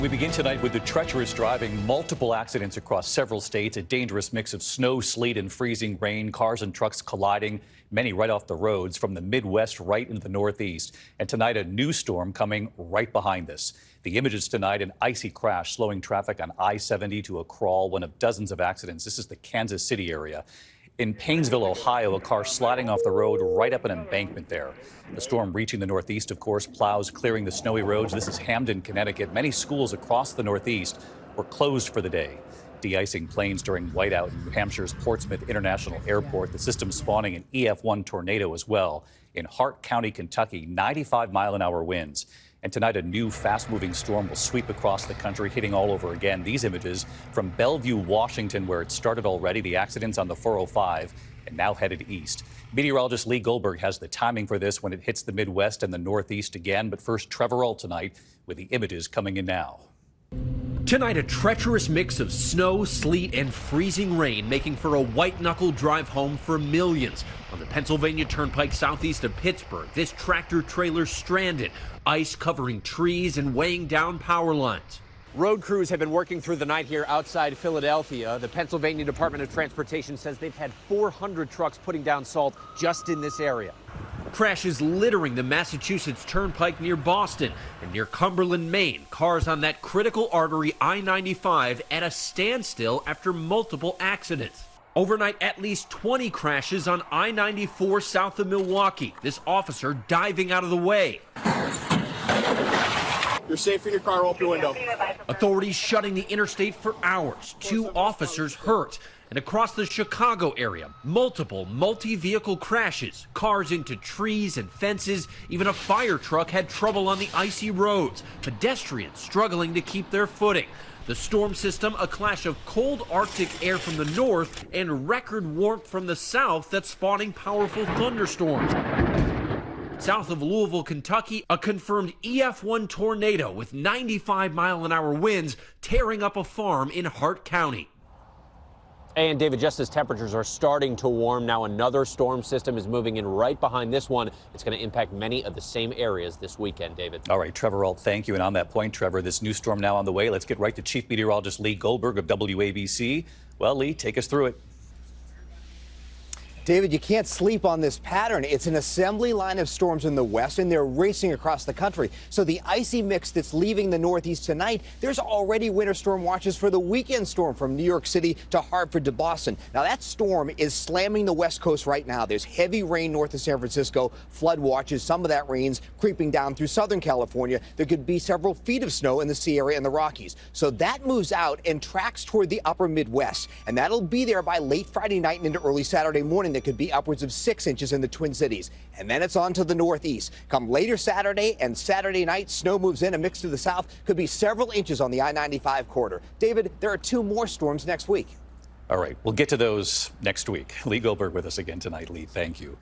We begin tonight with the treacherous driving, multiple accidents across several states, a dangerous mix of snow, sleet, and freezing rain, cars and trucks colliding, many right off the roads from the Midwest right into the Northeast. And tonight, a new storm coming right behind this. The images tonight, an icy crash slowing traffic on I-70 to a crawl, one of dozens of accidents. This is the Kansas City area. In Painesville, Ohio, a car sliding off the road right up an embankment there. The storm reaching the Northeast, of course, plows clearing the snowy roads. This is Hamden, Connecticut. Many schools across the Northeast were closed for the day. De-icing planes during whiteout in New Hampshire's Portsmouth International Airport. The system spawning an EF1 tornado as well. In Hart County, Kentucky, 95-mile-an-hour winds. And tonight, a new fast-moving storm will sweep across the country, hitting all over again. These images from Bellevue, Washington, where it started already. The accidents on the 405 and now headed east. Meteorologist Lee Goldberg has the timing for this when it hits the Midwest and the Northeast again. But first, Trevor Ault tonight with the images coming in now. Tonight, a treacherous mix of snow, sleet, and freezing rain, making for a white-knuckle drive home for millions. On the Pennsylvania Turnpike southeast of Pittsburgh, this tractor-trailer stranded, ice covering trees and weighing down power lines. Road crews have been working through the night here outside Philadelphia. The Pennsylvania Department of Transportation says they've had 400 trucks putting down salt just in this area. Crashes littering the Massachusetts Turnpike near Boston, and near Cumberland, Maine, cars on that critical artery I-95 at a standstill after multiple accidents. Overnight, at least 20 crashes on I-94 south of Milwaukee. This officer diving out of the way. You're safe in your car, open your window. Authorities shutting the interstate for hours. 2 officers hurt. And across the Chicago area, multiple multi-vehicle crashes, cars into trees and fences. Even a fire truck had trouble on the icy roads. Pedestrians struggling to keep their footing. The storm system, a clash of cold Arctic air from the north and record warmth from the south that's spawning powerful thunderstorms. South of Louisville, Kentucky, a confirmed EF1 tornado with 95-mile-an-hour winds tearing up a farm in Hart County. And David, just as temperatures are starting to warm, now another storm system is moving in right behind this one. It's going to impact many of the same areas this weekend, David. All right, Trevor Ault, thank you. And on that point, Trevor, this new storm now on the way. Let's get right to Chief Meteorologist Lee Goldberg of WABC. Well, Lee, take us through it. David, you can't sleep on this pattern. It's an assembly line of storms in the west, and they're racing across the country. So the icy mix that's leaving the Northeast tonight, there's already winter storm watches for the weekend storm from New York City to Hartford to Boston. Now, that storm is slamming the west coast right now. There's heavy rain north of San Francisco, flood watches. Some of that rain's creeping down through Southern California. There could be several feet of snow in the Sea Area and the Rockies. So that moves out and tracks toward the upper Midwest, and that'll be there by late Friday night and into early Saturday morning. That could be upwards of 6 inches in the Twin Cities. And then it's on to the Northeast. Come later Saturday and Saturday night, snow moves in, a mix to the south. Could be several inches on the I-95 corridor. David, there are 2 more storms next week. All right, we'll get to those next week. Lee Goldberg with us again tonight. Lee, thank you.